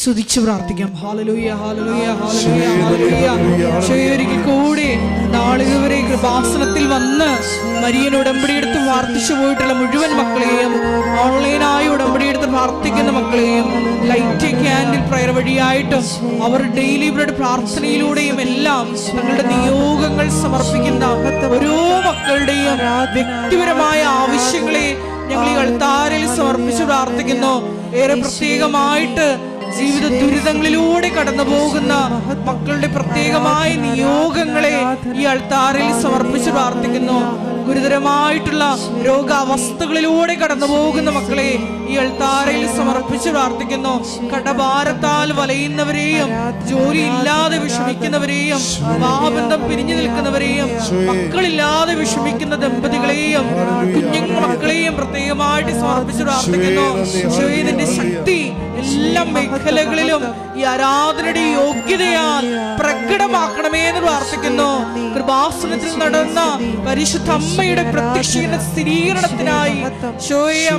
സ്തുതിച്ചു പ്രാർത്ഥിക്കാം. Hallelujah hallelujah hallelujah hallelujah. ഒരിക്കൽ കൂടി നാളിതുവരെ കൃപാസനത്തിൽ വന്ന് മരിയൻ ഉടമ്പടിയെടുത്ത് പ്രാർത്ഥിച്ചു പോയിട്ടുള്ള മുഴുവൻ മക്കളെയും, ഓൺലൈനായി ഉടമ്പടിയെടുത്ത് പ്രാർത്ഥിക്കുന്ന മക്കളെയും, ലൈറ്റ് ക്യാൻഡിൽ പ്രയർ വഴിയായിട്ടും അവർ ഡെയിലി ബ്രെഡ് പ്രാർത്ഥനയിലൂടെയും എല്ലാം തങ്ങളുടെ നിയോഗങ്ങൾ സമർപ്പിക്കുന്ന ഓരോ മക്കളുടെയും വ്യക്തിപരമായ ആവശ്യങ്ങളെ ഞങ്ങൾ ഈ അൾത്താരയിൽ സമർപ്പിച്ച് പ്രാർത്ഥിക്കുന്നു. ഏറെ പ്രത്യേകമായിട്ട് ജീവിത ദുരിതങ്ങളിലൂടെ കടന്നു പോകുന്ന മക്കളുടെ പ്രത്യേകമായ നിയോഗങ്ങളെ ഈ അൾത്താരയിൽ സമർപ്പിച്ച് പ്രാർത്ഥിക്കുന്നു. ഗുരുതരമായിട്ടുള്ള രോഗാവസ്ഥകളിലൂടെ കടന്നു പോകുന്ന മക്കളെ ഈ അൾത്താരയിൽ സമർപ്പിച്ച് പ്രാർത്ഥിക്കുന്നു. കടഭാരത്താൽ വലയുന്നവരെയും, ജോലി ഇല്ലാതെ വിഷമിക്കുന്നവരെയും, വിവാഹബന്ധം പിരിഞ്ഞു നിൽക്കുന്നവരെയും, മക്കളില്ലാതെ വിഷമിക്കുന്ന ദമ്പതികളെയും കുഞ്ഞു മക്കളെയും പ്രത്യേകമായിട്ട് സമർപ്പിച്ച് പ്രാർത്ഥിക്കുന്നു. ഇതിന്റെ ശക്തി എല്ലാ മേഖലകളിലും ഈ ആരാധനയുടെ യോഗ്യതയാൽ പ്രകടമാക്കണമേ എന്ന് പ്രാർത്ഥിക്കുന്നു. കൃപാസനത്തിൽ നടന്ന പരിശുദ്ധ അമ്മയുടെ പ്രത്യക്ഷീകരണ സ്ഥിരീകരണത്തിനായി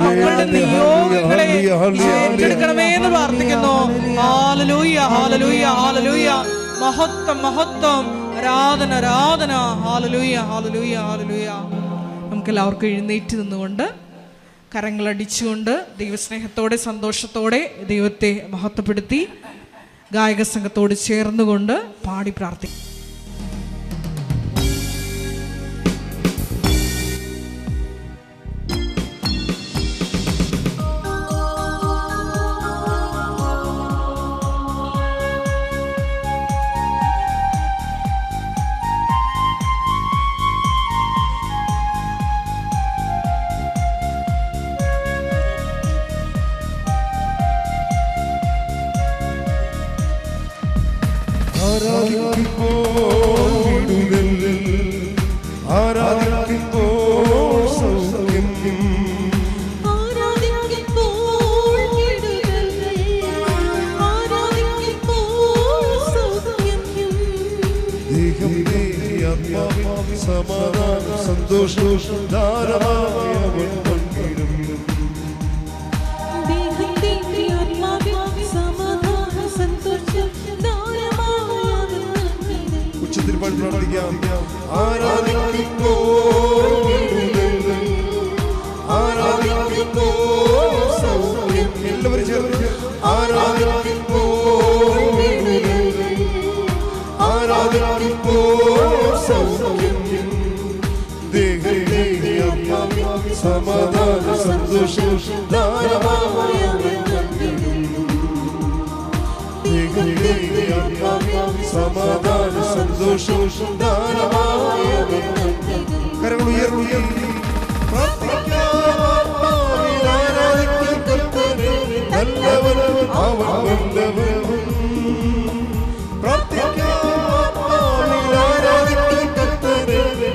മക്കളുടെ നിയോഗങ്ങളെ ഏറ്റെടുക്കണമേ എന്ന് പ്രാർത്ഥിക്കുന്നു. Hallelujah hallelujah hallelujah. മഹത്വം മഹത്വം, ആരാധന ആരാധന. Hallelujah hallelujah hallelujah. നമുക്കെല്ലാവർക്കും എഴുന്നേറ്റ് നിന്നുകൊണ്ട് കരങ്ങളടിച്ചുകൊണ്ട് ദൈവസ്നേഹത്തോടെ സന്തോഷത്തോടെ ദൈവത്തെ മഹത്വപ്പെടുത്തി ഗായക സംഘത്തോട് ചേർന്നുകൊണ്ട് പാടി പ്രാർത്ഥിക്കും. സമാധാന സന്തോഷം സമാധാന സന്തോഷം കരങ്ങൾ ഉയർത്തി നല്ലവൻ അവൻ നല്ലവൻ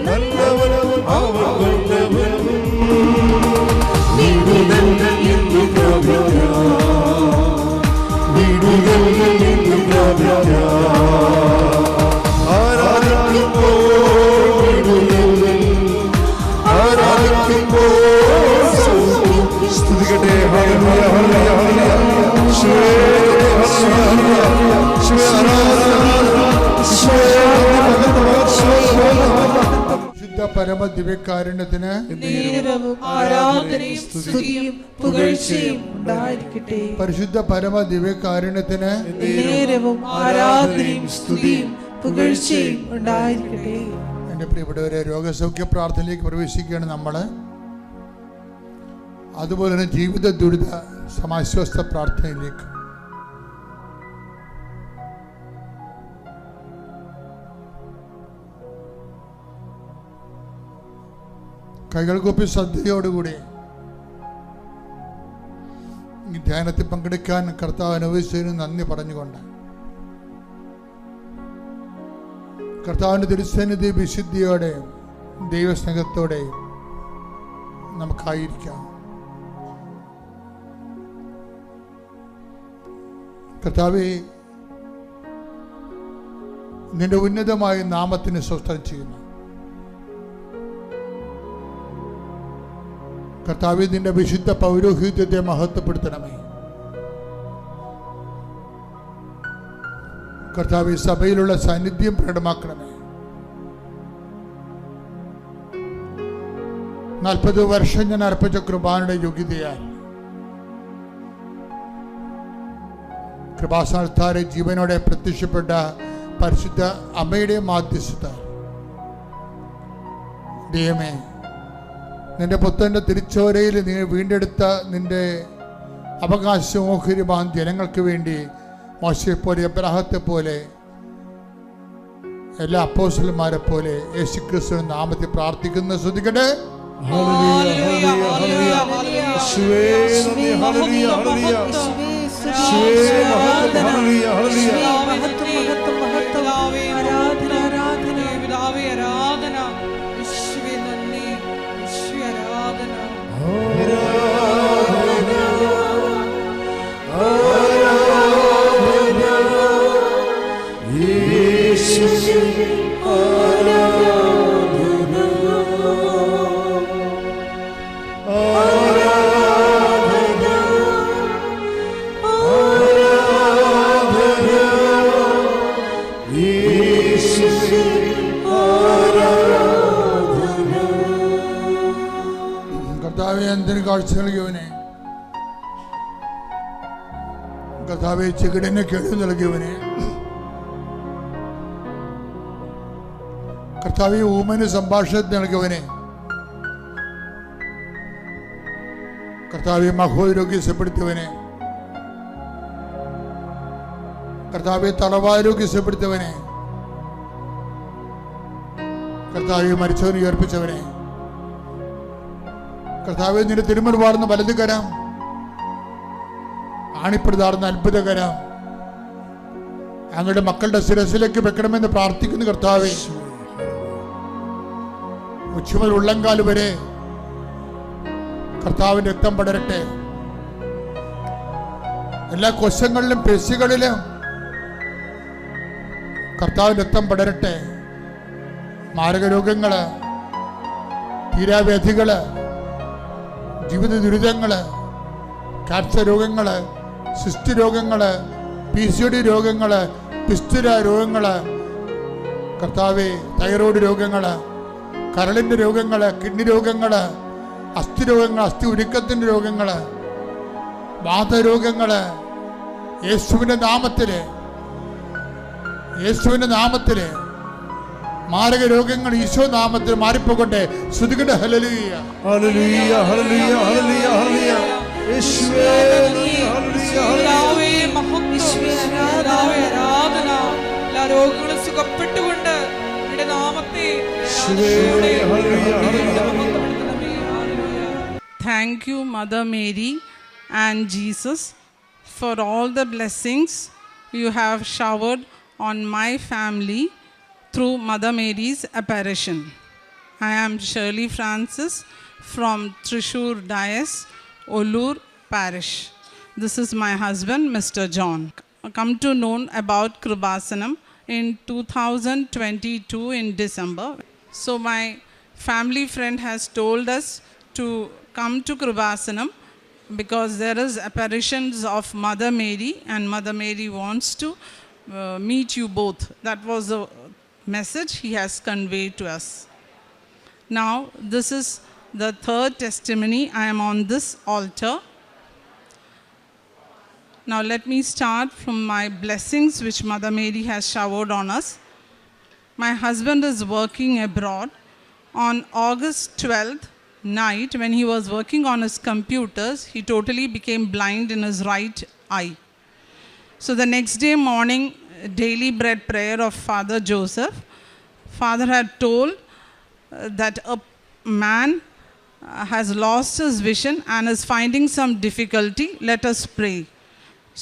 നല്ലവൻ അവൻ നല്ലവൻ പരമ ദിവ്യകാരുണ്യത്തിന് പരിശുദ്ധ പരമ ദിവ്യകാരുണ്യത്തിന് എന്റെ പ്രിയപ്പെട്ടവരെ, രോഗസൗഖ്യ പ്രാർത്ഥനയിലേക്ക് പ്രവേശിക്കുകയാണ് നമ്മള്. അതുപോലെ തന്നെ ജീവിത ദുരിത സമാശ്വാസ പ്രാർത്ഥനയിലേക്ക്. കൈകൾ കൂപ്പി ശ്രദ്ധയോടുകൂടി ഈ ധ്യാനത്തിൽ പങ്കെടുക്കാൻ കർത്താവ് അനുവദിച്ചതിന് നന്ദി പറഞ്ഞുകൊണ്ട് കർത്താവിൻ്റെ തിരുസന്നിധി വിശുദ്ധിയോടെ ദൈവസ്നേഹത്തോടെ നമുക്കായിരിക്കാം. കർത്താവേ, നിന്റെ ഉന്നതമായ നാമത്തിന് സ്വസ്ത്രം ചെയ്യുന്നു. കർത്താവേ, നിന്റെ വിശുദ്ധ പൗരോഹിത്യത്തെ മഹത്വപ്പെടുത്തണമേ. കർത്താവ് സഭയിലുള്ള സാന്നിധ്യം പ്രകടമാക്കണമേ. 40 വർഷം ഞാൻ അർപ്പിച്ച കൃപാനയുടെ യോഗ്യതയാൽ കൃപാസ്ഥാനത്താരെ ജീവനോടെ പ്രത്യക്ഷപ്പെട്ട പരിശുദ്ധ അമ്മയുടെ മാധ്യസ്ഥത ദൈവമേ, നിന്റെ പുത്രന്റെ തിരിച്ചോരയിൽ നീ വീണ്ടെടുത്ത നിന്റെ അവകാശമോഹരിമാൻ ജനങ്ങൾക്ക് വേണ്ടി മോശയെ പോലെ അബ്രാഹത്തെ പോലെ എല്ലാ അപ്പോസ്തലന്മാരെ പോലെ യേശുക്രിസ്തുവിന്റെ നാമത്തിൽ പ്രാർത്ഥിക്കുന്ന ശ്രദ്ധിക്കട്ടെ. കർത്താവെ, എന്തിന് കാഴ്ച നൽകിയവനെ, കർത്താവെ ചെകിടിന് കേട് നൽകിയവനെ, കർത്താവെ ഊമന് സംഭാഷണത്തിന് നൽകിയവനെ, കർത്താവെ മഹോരോഗ്യപ്പെടുത്തിയവനെ, കർത്താവെ തളവാരോഗ്യപ്പെടുത്തിയവനെ, കർത്താവെ മരിച്ചവനെ ഉയർപ്പിച്ചവനെ, കർത്താവെ നിന്റെ തിരുമുൽ വാർന്ന വലത് കരം, ആണിപ്പെടുതാർന്ന അത്ഭുതകരം അങ്ങയുടെ മക്കളുടെ ശിരസിലേക്ക് വെക്കണമെന്ന് പ്രാർത്ഥിക്കുന്നു. കർത്താവെ, ഉച്ചമുതൽ ഉള്ളങ്കാല് വരെ കർത്താവിന്റെ രക്തം പടരട്ടെ. എല്ലാ കോശങ്ങളിലും പേശികളിലും കർത്താവിന്റെ രക്തം പടരട്ടെ. മാരകരോഗങ്ങള്, തീരാവ്യാധികള്, ജീവിത ദുരിതങ്ങള്, ക്യാൻസർ രോഗങ്ങള്, സിസ്റ്റ് രോഗങ്ങള്, PCOD രോഗങ്ങള്, പിസ്റ്റുല രോഗങ്ങള്, കർത്താവെ തൈറോയ്ഡ് രോഗങ്ങള്, കരളിന്റെ രോഗങ്ങള്, കിഡ്നി രോഗങ്ങള്, അസ്ഥി രോഗങ്ങൾ, അസ്ഥി ഉരുക്കത്തിന്റെ രോഗങ്ങള്, വാതരോഗങ്ങള്, യേശുവിന്റെ നാമത്തില് മാരക രോഗങ്ങൾ ഈശോ നാമത്തിൽ മാറിപ്പോകട്ടെ. ശ്രുതികട്ടെ. Hallelujah, hallelujah, hallelujah, hallelujah, hallelujah. യേശുവേ ആരാധന. എല്ലാ രോഗങ്ങളും സുഖപ്പെട്ടുകൊണ്ട് നിന്റെ നാമത്തെ Thank you, Mother Mary and Jesus, for all the blessings you have showered on my family through Mother Mary's apparition. I am Shirley Francis from Trishur Dias, Olur Parish. This is my husband, Mr. John. Come to know about Kribasanam in 2022 in December. So my family friend has told us to come to Kribasanam because there is apparitions of Mother Mary and Mother Mary wants to meet you both. That was the message he has conveyed to us. Now this is the third testimony. I am on this altar. Now let me start from my blessings which Mother Mary has showered on us. My husband is working abroad. On August 12th night, when he was working on his computers, he totally became blind in his right eye. So the next day morning, daily bread prayer of Father Joseph, Father had told that a man has lost his vision and is finding some difficulty. Let us pray.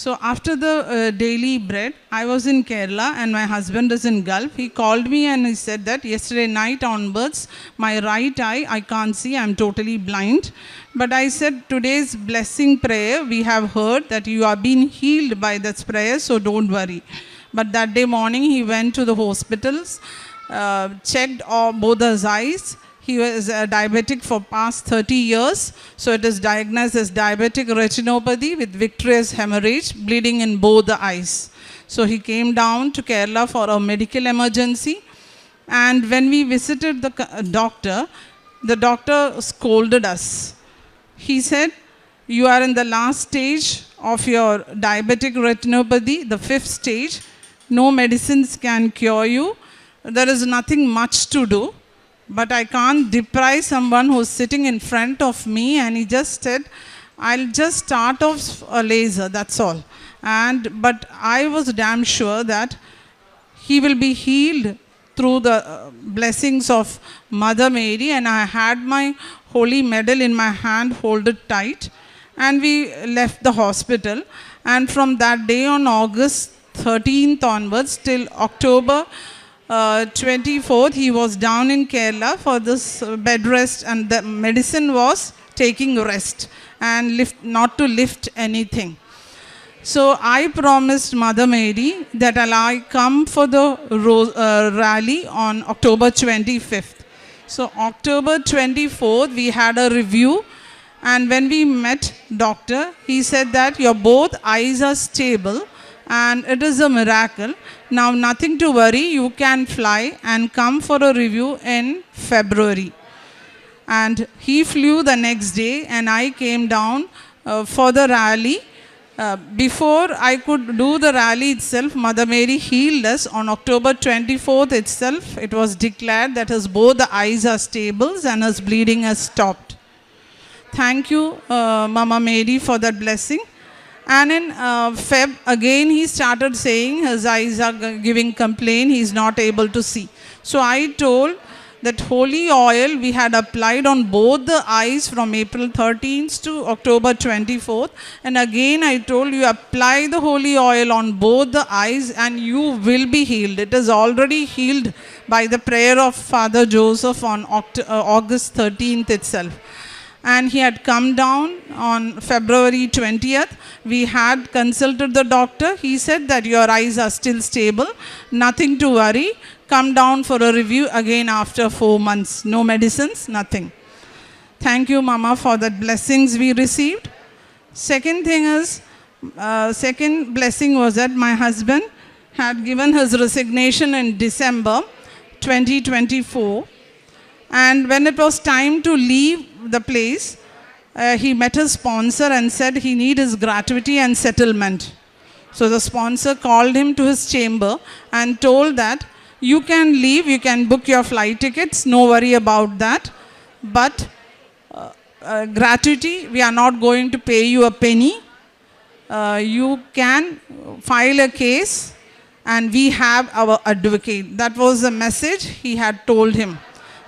So after the daily bread, I was in Kerala and my husband is in Gulf. He called me and he said that yesterday night onwards, my right eye, I can't see, I'm totally blind. But I said, today's blessing prayer, we have heard that you are being healed by that prayer, so don't worry. But that day morning, he went to the hospitals, checked both his eyes. He was diabetic for past 30 years. So it is diagnosed as diabetic retinopathy with vitreous hemorrhage, bleeding in both the eyes. So he came down to Kerala for a medical emergency. And when we visited the doctor scolded us. He said, you are in the last stage of your diabetic retinopathy, the 5th stage. No medicines can cure you. There is nothing much to do. But I can't deprive someone who's sitting in front of me. And he just said, I'll just start off a laser, that's all. But I was damn sure that he will be healed through the blessings of Mother Mary. And I had my holy medal in my hand, hold it tight. And we left the hospital. And from that day on August 13th onwards till October 24th, he was down in Kerala for this bed rest, and the medicine was taking rest and not to lift anything. So I promised Mother Mary that I come for the rally on October 25th. So October 24th, we had a review, and when we met doctor, he said that your both eyes are stable and it is a miracle. Now nothing to worry, you can fly and come for a review in February. And he flew the next day and I came down for the rally. Before I could do the rally itself, Mother Mary healed us. On October 24th itself, it was declared that his both the eyes are stable and his bleeding has stopped. Thank you, Mama Mary, for that blessing. And in Feb, again he started saying his eyes are giving complaint, he is not able to see. So I told that holy oil we had applied on both the eyes from April 13th to October 24th. And again I told you apply the holy oil on both the eyes and you will be healed. It is already healed by the prayer of Father Joseph on August 13th itself. And he had come down on February 20th. We had consulted the doctor. He said that your eyes are still stable, nothing to worry. Come down for a review again after 4 months. No medicines, nothing. Thank you, Mama, for the blessings we received. Second thing is, second blessing was that my husband had given his resignation in December 2024. And when it was time to leave the place, he met his sponsor and said he needs his gratuity and settlement. So the sponsor called him to his chamber and told that you can leave, you can book your flight tickets, no worry about that. But gratuity, we are not going to pay you a penny. You can file a case and we have our advocate. That was the message he had told him.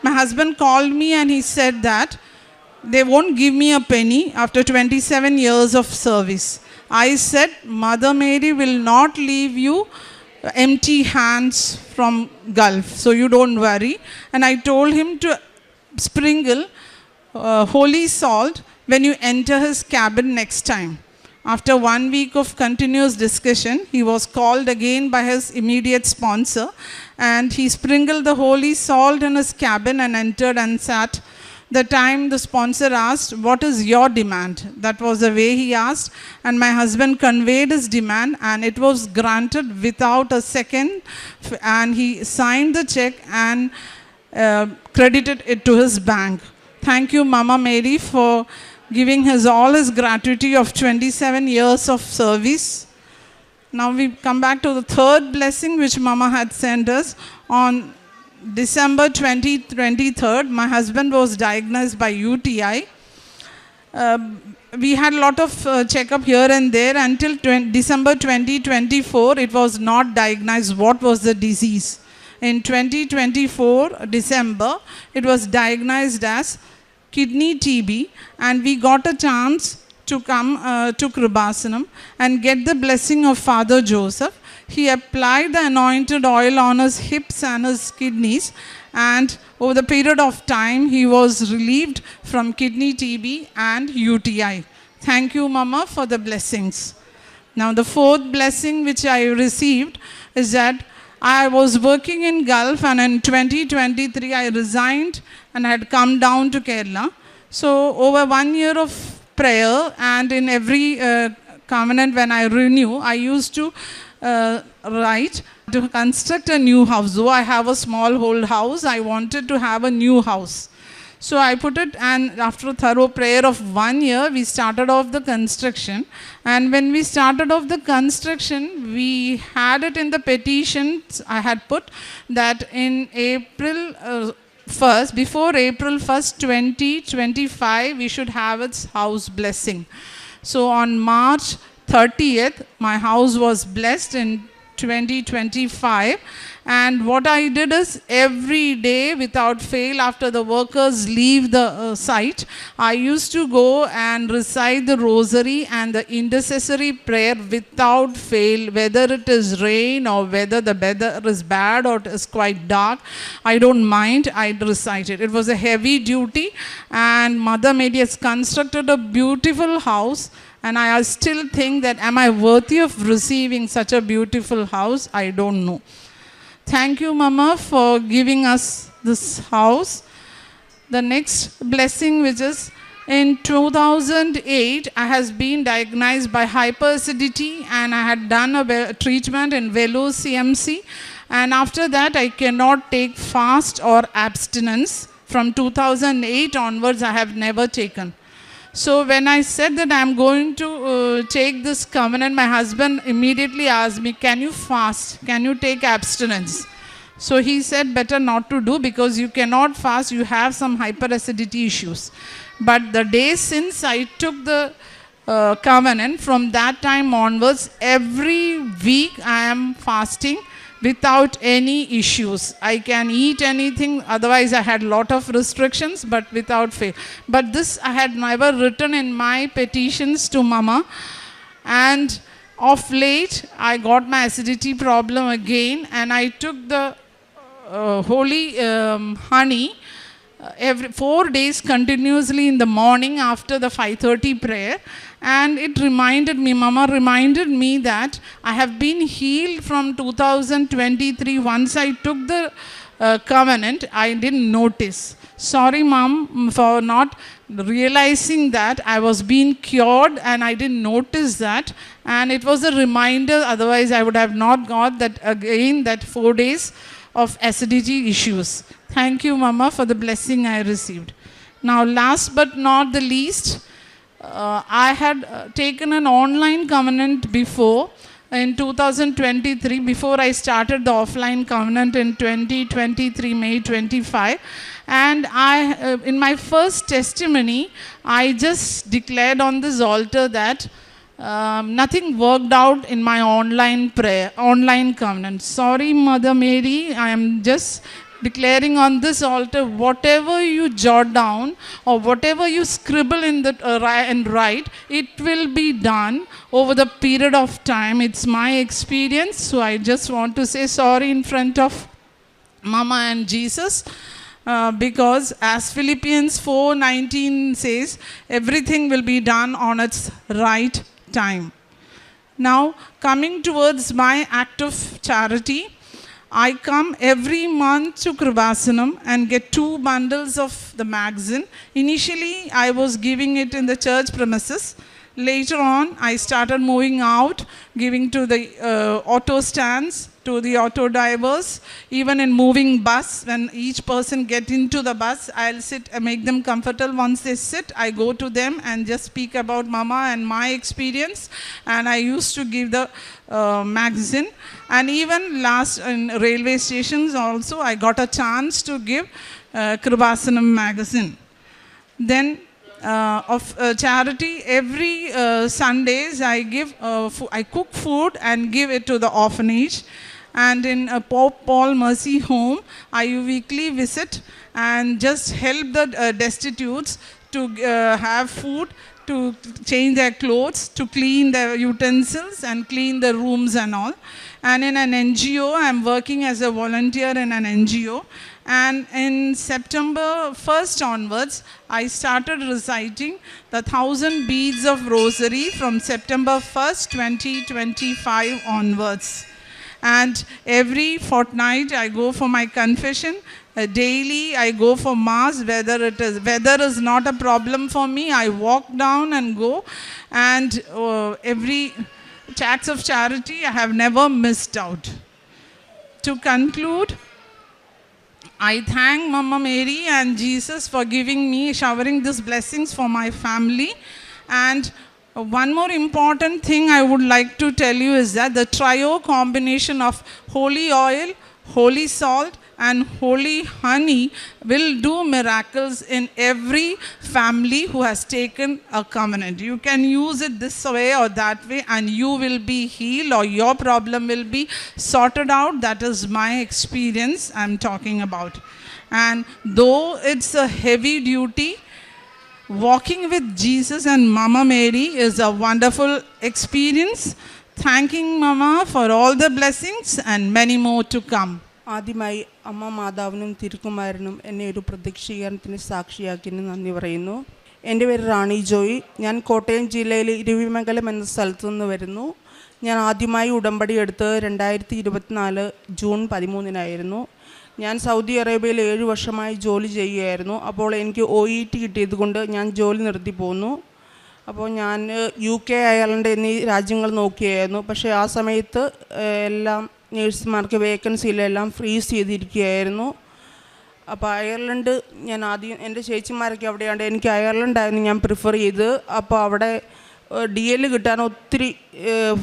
My husband called me and he said that they won't give me a penny after 27 years of service. I said, Mother Mary will not leave you empty hands from Gulf, so you don't worry. And I told him to sprinkle holy salt when you enter his cabin next time. After 1 week of continuous discussion, he was called again by his immediate sponsor, and he sprinkled the holy salt in his cabin and entered and sat. The time the sponsor asked, what is your demand? That was the way he asked, and my husband conveyed his demand and it was granted without a second, and he signed the check and credited it to his bank. Thank you, Mama Mary, for giving all his gratuity of 27 years of service. Now we come back to the third blessing which Mama had sent us. On December 23rd, my husband was diagnosed by UTI. We had a lot of checkup here and there until December 2024. It was not diagnosed what was the disease. In 2024 December, it was diagnosed as kidney TB, and we got a chance to come to Kribasanam and get the blessing of Father Joseph. He applied the anointed oil on his hips and his kidneys, and over the period of time, he was relieved from kidney TB and UTI. Thank you, Mama, for the blessings. Now, the fourth blessing which I received is that I was working in Gulf, and in 2023 I resigned and had come down to Kerala. So over 1 year of prayer, and in every covenant when I renew, I used to write to construct a new house. Though I have a small old house, I wanted to have a new house. So I put it, and after a thorough prayer of 1 year, we started off the construction. And when we started off the construction, we had it in the petitions. I had put that in April 1st, before April 1st, 2025, we should have its house blessing. So on March 30th, my house was blessed in 2025. And what I did is, every day without fail, after the workers leave the site, I used to go and recite the rosary and the intercessory prayer without fail, whether it is rain or whether the weather is bad or it is quite dark. I don't mind, I'd recite it. It was a heavy duty, and Mother Mary has constructed a beautiful house. And I still think that, am I worthy of receiving such a beautiful house? I don't know. Thank you, Mama, for giving us this house. The next blessing, which is in 2008, I has been diagnosed by hyperacidity, and I had done a treatment in Vellore CMC. And after that, I cannot take fast or abstinence. From 2008 onwards, I have never taken. So when I said that I am going to take this covenant, my husband immediately asked me, can you fast? Can you take abstinence? So he said, better not to do, because you cannot fast, you have some hyperacidity issues. But the day since I took the covenant, from that time onwards, every week I am fasting without any issues. I can eat anything, otherwise I had lot of restrictions, but without fail. But this I had never written in my petitions to Mama. And of late, I got my acidity problem again, and I took the holy honey every 4 days continuously in the morning after the 5:30 prayer. And it reminded me, Mama reminded me that I have been healed from 2023. Once I took the covenant, I didn't notice. Sorry, Mom, for not realizing that I was being cured, and I didn't notice that. And it was a reminder, otherwise I would have not got that again, that 4 days of acidity issues. Thank you, Mama, for the blessing I received. Now, last but not the least, I had taken an online covenant before in 2023, before I started the offline covenant in 2023, May 25. And I, in my first testimony, I just declared on this altar that nothing worked out in my online covenant. Sorry, Mother Mary, I am just declaring on this altar, whatever you jot down or whatever you scribble in the and write, it will be done over the period of time. It's my experience, so I just want to say sorry in front of Mama and Jesus, because as Philippians 4:19 says, everything will be done on its right time. Now, coming towards my act of charity, I come every month to Kripasanam and get 2 bundles of the magazine. Initially, I was giving it in the church premises. Later on, I started moving out, giving to the auto stands, to the auto drivers, even in moving bus. When each person get into the bus, I'll sit and make them comfortable. Once they sit, I go to them and just speak about Mama and my experience. And I used to give the magazine. And even last in railway stations also, I got a chance to give Kripasanam magazine. Then of charity, every Sundays I give, I cook food and give it to the orphanage. And in Pope Paul Mercy Home, I weekly visit and just help the destitutes to have food, to change their clothes, to clean their utensils and clean the rooms and all. And in an NGO, I'm working as a volunteer in an NGO. And in September 1st onwards, I started reciting the 1,000 beads of rosary from September 1st, 2025 onwards. And every fortnight I go for my confession. Daily I go for mass. Weather is not a problem for me. I walk down and go. And every acts of charity I have never missed out. To conclude, I thank Mama Mary and Jesus for showering these blessings for my family. And one more important thing I would like to tell you is that the trio combination of holy oil, holy salt, and holy honey will do miracles in every family who has taken a covenant. You can use it this way or that way, and you will be healed, or your problem will be sorted out. That is my experience I'm talking about. And though it's a heavy duty, walking with Jesus and Mama Mary is a wonderful experience. Thanking Mama for all the blessings and many more to come. ആദ്യമായി അമ്മ മാതാവിനും തിരുക്കുമാരനും എന്നെ ഒരു പ്രത്യക്ഷീകരണത്തിന് സാക്ഷിയാക്കിയതിന് നന്ദി പറയുന്നു. എൻ്റെ പേര് റാണി ജോയി. ഞാൻ കോട്ടയം ജില്ലയിലെ ഇരുവിമംഗലം എന്ന സ്ഥലത്തു നിന്ന് വരുന്നു. ഞാൻ ആദ്യമായി ഉടമ്പടി എടുത്തത് 2024 ജൂൺ 13 ഞാൻ സൗദി അറേബ്യയിൽ 7 വർഷമായി ജോലി ചെയ്യുകയായിരുന്നു. അപ്പോൾ എനിക്ക് OET കിട്ടിയത് കൊണ്ട് ഞാൻ ജോലി നിർത്തി പോന്നു. അപ്പോൾ ഞാൻ UK, അയർലൻഡ് എന്നീ രാജ്യങ്ങൾ നോക്കിയായിരുന്നു. പക്ഷേ ആ സമയത്ത് എല്ലാം നേഴ്സുമാർക്ക് വേക്കൻസിയിലെല്ലാം ഫ്രീസ് ചെയ്തിരിക്കുകയായിരുന്നു. അപ്പോൾ അയർലൻഡ് ഞാൻ ആദ്യം എൻ്റെ ചേച്ചിമാരൊക്കെ അവിടെയുണ്ട്. എനിക്ക് അയർലൻഡായിരുന്നു ഞാൻ പ്രിഫർ ചെയ്ത്. അപ്പോൾ അവിടെ DL കിട്ടാൻ ഒത്തിരി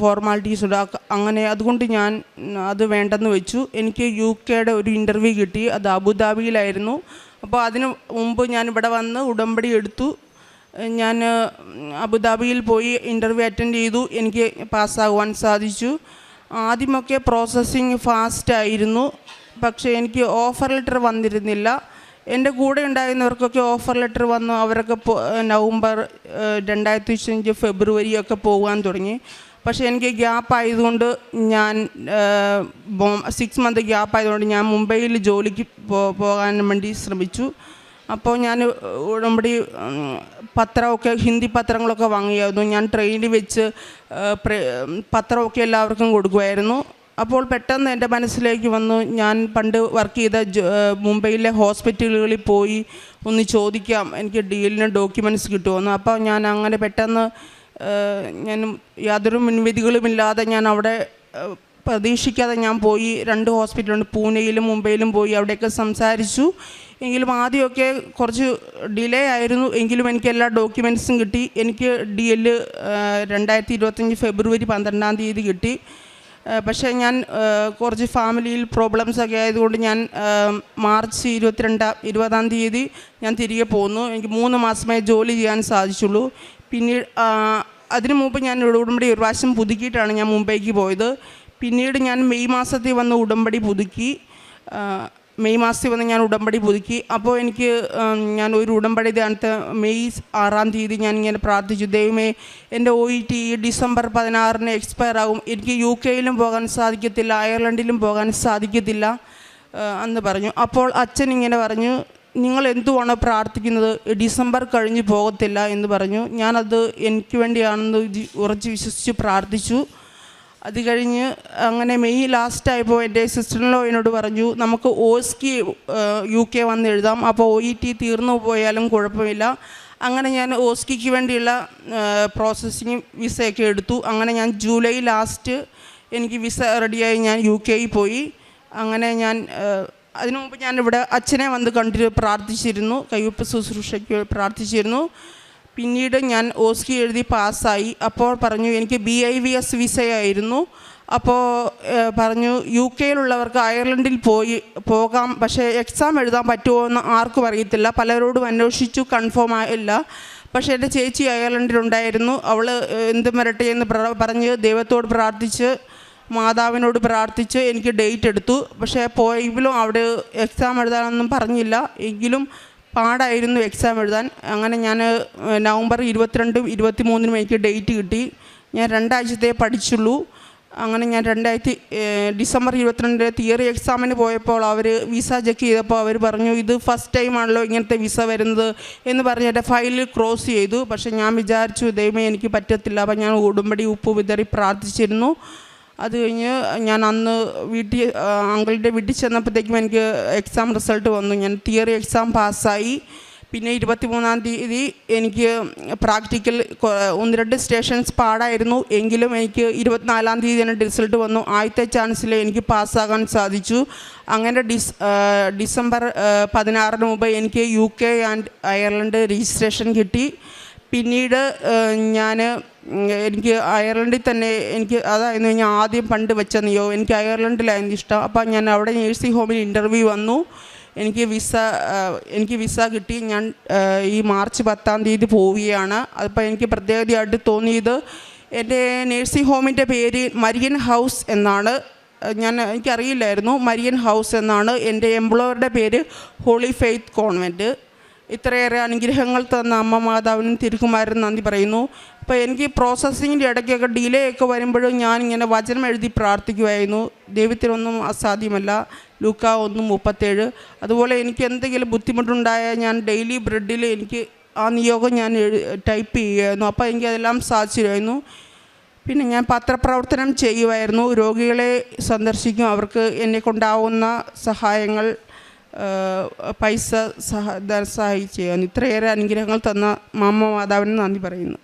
ഫോർമാലിറ്റീസ് ഉണ്ട്. അങ്ങനെ അതുകൊണ്ട് ഞാൻ അത് വേണ്ടെന്ന് വെച്ചു. എനിക്ക് UKയുടെ ഒരു ഇൻ്റർവ്യൂ കിട്ടി. അത് അബുദാബിയിലായിരുന്നു. അപ്പോൾ അതിന് മുമ്പ് ഞാൻ ഇവിടെ വന്ന് ഉടമ്പടി എടുത്തു. ഞാൻ അബുദാബിയിൽ പോയി ഇൻ്റർവ്യൂ അറ്റൻഡ് ചെയ്തു. എനിക്ക് പാസ്സാകുവാൻ സാധിച്ചു. ആദ്യമൊക്കെ പ്രോസസ്സിങ് ഫാസ്റ്റായിരുന്നു. പക്ഷേ എനിക്ക് ഓഫർ ലെറ്റർ വന്നിരുന്നില്ല. എൻ്റെ കൂടെ ഉണ്ടായിരുന്നവർക്കൊക്കെ ഓഫർ ലെറ്റർ വന്നു. അവരൊക്കെ നവംബർ 2025 ഫെബ്രുവരി ഒക്കെ പോകാൻ തുടങ്ങി. പക്ഷേ എനിക്ക് ഗ്യാപ്പ് ആയതുകൊണ്ട് ഞാൻ 6 മന്ത് ഗ്യാപ്പ് ആയതുകൊണ്ട് ഞാൻ മുംബൈയിൽ ജോലിക്ക് പോകാൻ വേണ്ടി ശ്രമിച്ചു. അപ്പോൾ ഞാൻ ഉടമ്പടി പത്രമൊക്കെ ഹിന്ദി പത്രങ്ങളൊക്കെ വാങ്ങിയായിരുന്നു. ഞാൻ ട്രെയിനിൽ വെച്ച് പത്രമൊക്കെ എല്ലാവർക്കും കൊടുക്കുമായിരുന്നു. അപ്പോൾ പെട്ടെന്ന് എൻ്റെ മനസ്സിലേക്ക് വന്നു, ഞാൻ പണ്ട് വർക്ക് ചെയ്ത മുംബൈയിലെ ഹോസ്പിറ്റലുകളിൽ പോയി ഒന്ന് ചോദിക്കാം എനിക്ക് DLന് ഡോക്യുമെൻറ്റ്സ് കിട്ടുമെന്ന്. അപ്പോൾ ഞാൻ അങ്ങനെ പെട്ടെന്ന് ഞാൻ യാതൊരു മുൻവിധികളുമില്ലാതെ ഞാൻ അവിടെ പ്രതീക്ഷിക്കാതെ ഞാൻ പോയി. 2 ഹോസ്പിറ്റലുണ്ട്, പൂനെയിലും മുംബൈയിലും പോയി. അവിടെയൊക്കെ സംസാരിച്ചു. എങ്കിലും ആദ്യമൊക്കെ കുറച്ച് ഡിലേ ആയിരുന്നു. എങ്കിലും എനിക്ക് എല്ലാ ഡോക്യുമെൻറ്റ്സും കിട്ടി. എനിക്ക് DL 2025 ഫെബ്രുവരി 12 കിട്ടി. പക്ഷേ ഞാൻ കുറച്ച് ഫാമിലിയിൽ പ്രോബ്ലംസൊക്കെ ആയതുകൊണ്ട് ഞാൻ മാർച്ച് 20 ഞാൻ തിരികെ പോന്നു. എനിക്ക് 3 മാസമേ ജോലി ചെയ്യാൻ സാധിച്ചുള്ളൂ. പിന്നീട് അതിനു മുമ്പ് ഞാൻ ഉടമ്പടി ഒരു പ്രാവശ്യം പുതുക്കിയിട്ടാണ് ഞാൻ മുംബൈക്ക് പോയത്. പിന്നീട് ഞാൻ മെയ് മാസത്തിൽ വന്ന് ഉടമ്പടി പുതുക്കി. ഞാൻ ഉടമ്പടി പുതുക്കി. അപ്പോൾ എനിക്ക് ഞാൻ ഒരു ഉടമ്പടി ധ്യാനത്ത് മെയ് 6 ഞാൻ ഇങ്ങനെ പ്രാർത്ഥിച്ചു, ദൈവമേ എൻ്റെ OET ഡിസംബർ 16 എക്സ്പയർ ആകും, എനിക്ക് UKയിലും പോകാൻ സാധിക്കത്തില്ല, അയർലൻഡിലും പോകാൻ സാധിക്കത്തില്ല എന്ന് പറഞ്ഞു. അപ്പോൾ അച്ഛൻ ഇങ്ങനെ പറഞ്ഞു, നിങ്ങൾ എന്തുവാണോ പ്രാർത്ഥിക്കുന്നത്, ഡിസംബർ കഴിഞ്ഞ് പോകത്തില്ല എന്ന് പറഞ്ഞു. ഞാനത് എനിക്ക് വേണ്ടിയാണെന്ന് ഉറച്ച് വിശ്വസിച്ച് പ്രാർത്ഥിച്ചു. അത് കഴിഞ്ഞ് അങ്ങനെ മെയ് ലാസ്റ്റായപ്പോൾ എൻ്റെ സിസ്റ്ററിനോ എന്നോട് പറഞ്ഞു, നമുക്ക് OSCE UK വന്ന് എഴുതാം, അപ്പോൾ OET തീർന്നു പോയാലും കുഴപ്പമില്ല. അങ്ങനെ ഞാൻ OSCEക്ക് വേണ്ടിയുള്ള പ്രോസസ്സിങ് വിസയൊക്കെ എടുത്തു. അങ്ങനെ ഞാൻ ജൂലൈ ലാസ്റ്റ് എനിക്ക് വിസ റെഡിയായി ഞാൻ UKയിൽ പോയി. അങ്ങനെ ഞാൻ അതിനു മുമ്പ് ഞാനിവിടെ അച്ഛനെ വന്ന് കണ്ടിട്ട് പ്രാർത്ഥിച്ചിരുന്നു, കയ്യൊപ്പ് ശുശ്രൂഷയ്ക്ക് പ്രാർത്ഥിച്ചിരുന്നു. പിന്നീട് ഞാൻ OSCE എഴുതി പാസ്സായി. അപ്പോൾ പറഞ്ഞു എനിക്ക് BIVS വിസയായിരുന്നു. അപ്പോൾ പറഞ്ഞു UKയിലുള്ളവർക്ക് അയർലൻഡിൽ പോകാം, പക്ഷേ എക്സാം എഴുതാൻ പറ്റുമോ എന്ന് ആർക്കും അറിയത്തില്ല. പലരോടും അന്വേഷിച്ചു, കൺഫേം ആയില്ല. പക്ഷേ എൻ്റെ ചേച്ചി അയർലൻഡിലുണ്ടായിരുന്നു. അവൾ എന്തും വരട്ടെ എന്ന് പറഞ്ഞ് ദൈവത്തോട് പ്രാർത്ഥിച്ച് മാതാവിനോട് പ്രാർത്ഥിച്ച് എനിക്ക് ഡേറ്റ് എടുത്തു. പക്ഷേ പോയെങ്കിലും അവിടെ എക്സാം എഴുതാനൊന്നും പറഞ്ഞില്ല. എങ്കിലും പാടായിരുന്നു എക്സാം എഴുതാൻ. അങ്ങനെ ഞാൻ നവംബർ 22, 23 എനിക്ക് ഡേറ്റ് കിട്ടി. ഞാൻ 2 ആഴ്ചത്തെ പഠിച്ചുള്ളൂ. അങ്ങനെ ഞാൻ ഡിസംബർ 22 തിയറി എക്സാമിന് പോയപ്പോൾ അവർ വിസ ചെക്ക് ചെയ്തപ്പോൾ അവർ പറഞ്ഞു, ഇത് ഫസ്റ്റ് ടൈമാണല്ലോ ഇങ്ങനത്തെ വിസ വരുന്നത് എന്ന് പറഞ്ഞ് എൻ്റെ ഫയലിൽ ക്രോസ് ചെയ്തു. പക്ഷേ ഞാൻ വിചാരിച്ചു, ദൈവമേ എനിക്ക് പറ്റത്തില്ല. അപ്പം ഞാൻ ഉടമ്പടി ഉപ്പ് വിതറി പ്രാർത്ഥിച്ചിരുന്നു. അത് കഴിഞ്ഞ് ഞാൻ അന്ന് അങ്കിളുടെ വീട്ടിൽ ചെന്നപ്പോഴത്തേക്കും എനിക്ക് എക്സാം റിസൾട്ട് വന്നു. ഞാൻ തിയറി എക്സാം പാസ്സായി. പിന്നെ 23-ാം തീയതി എനിക്ക് പ്രാക്ടിക്കൽ 1-2 സ്റ്റേഷൻസ് പാടായിരുന്നു. എങ്കിലും എനിക്ക് 24-ാം തീയതി തന്നെ റിസൾട്ട് വന്നു. ആദ്യത്തെ ചാൻസിൽ എനിക്ക് പാസ്സാകാൻ സാധിച്ചു. അങ്ങനെ ഡിസംബർ 16 മുമ്പ് എനിക്ക് UK ആൻഡ് അയർലൻഡ് രജിസ്ട്രേഷൻ കിട്ടി. പിന്നീട് എനിക്ക് അയർലൻഡിൽ തന്നെ അതായിരുന്നു ഞാൻ ആദ്യം പണ്ട് വെച്ച നിയോഗം. എനിക്ക് അയർലൻഡിലായിരുന്നു ഇഷ്ടം. അപ്പോൾ ഞാൻ അവിടെ നേഴ്സിംഗ് ഹോമിൽ ഇൻ്റർവ്യൂ വന്നു. എനിക്ക് വിസ കിട്ടി. ഞാൻ ഈ മാർച്ച് 10-ാം തീയതി പോവുകയാണ്. അതിപ്പോൾ എനിക്ക് പ്രത്യേകതയായിട്ട് തോന്നിയത് എൻ്റെ നേഴ്സിംഗ് ഹോമിൻ്റെ പേര് മരിയൻ ഹൗസ് എന്നാണ്. എനിക്കറിയില്ലായിരുന്നു. മരിയൻ ഹൗസ് എന്നാണ്. എൻ്റെ എംപ്ലോയറുടെ പേര് ഹോളി ഫെയ്ത്ത് കോൺവെൻറ്റ്. ഇത്രയേറെ അനുഗ്രഹങ്ങൾ തന്ന അമ്മ മാതാവിനും തിരുക്കുമാരനും നന്ദി പറയുന്നു. അപ്പോൾ എനിക്ക് പ്രോസസ്സിങ്ങിൻ്റെ ഇടയ്ക്കൊക്കെ ഡിലേ ഒക്കെ വരുമ്പോഴും ഞാനിങ്ങനെ വചനം എഴുതി പ്രാർത്ഥിക്കുമായിരുന്നു. ദൈവത്തിനൊന്നും അസാധ്യമല്ല. ലൂക്കാ 1:37. അതുപോലെ എനിക്ക് എന്തെങ്കിലും ബുദ്ധിമുട്ടുണ്ടായാൽ ഞാൻ ഡെയിലി ബ്രെഡിൽ എനിക്ക് ആ നിയോഗം ഞാൻ ടൈപ്പ് ചെയ്യുമായിരുന്നു. അപ്പോൾ എനിക്കതെല്ലാം സാധിച്ചിരുന്നു. പിന്നെ ഞാൻ പത്രപ്രവർത്തനം ചെയ്യുമായിരുന്നു. രോഗികളെ സന്ദർശിക്കും. അവർക്ക് എന്നെക്കൊണ്ടാവുന്ന സഹായങ്ങൾ പൈസ സഹായിച്ചു ചെയ്യാൻ ഇത്രയേറെ അനുഗ്രഹങ്ങൾ തന്ന അമ്മ മാതാവിന് നന്ദി പറയുന്നു.